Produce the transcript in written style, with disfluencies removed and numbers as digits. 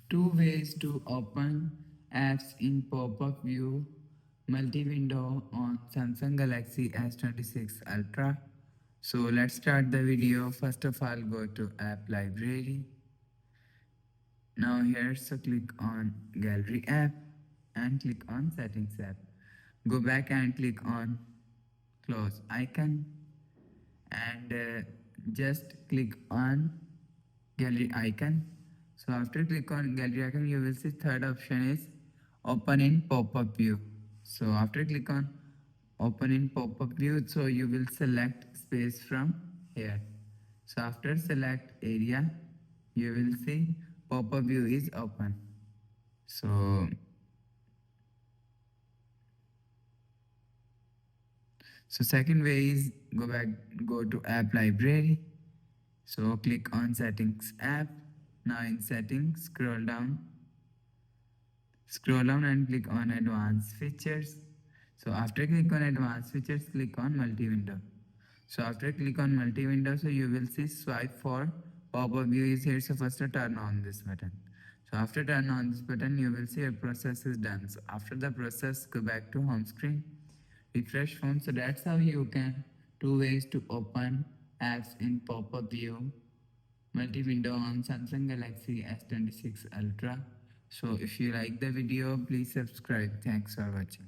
Two ways to open apps in pop-up view multi-window on Samsung Galaxy S26 Ultra. So let's start the video. First of all, go to app library. Now here, so click on gallery app and click on settings app. Go back and click on close icon and just click on gallery icon. So after click on gallery icon, you will see third option is open in pop-up view. So after click on open in pop-up view, so you will select space from here. So after select area, you will see pop-up view is open. So second way is go to app library. So click on settings app. Now in settings, scroll down and click on advanced features. So after click on advanced features, click on multi-window. So after click on multi-window, so you will see swipe for pop-up view is here. So first turn on this button. So after turn on this button, you will see your process is done. So after the process, go back to home screen, refresh phone. So that's how you can two ways to open apps in pop-up view multi-window on Samsung Galaxy S26 Ultra. So if you like the video, please subscribe. Thanks for watching.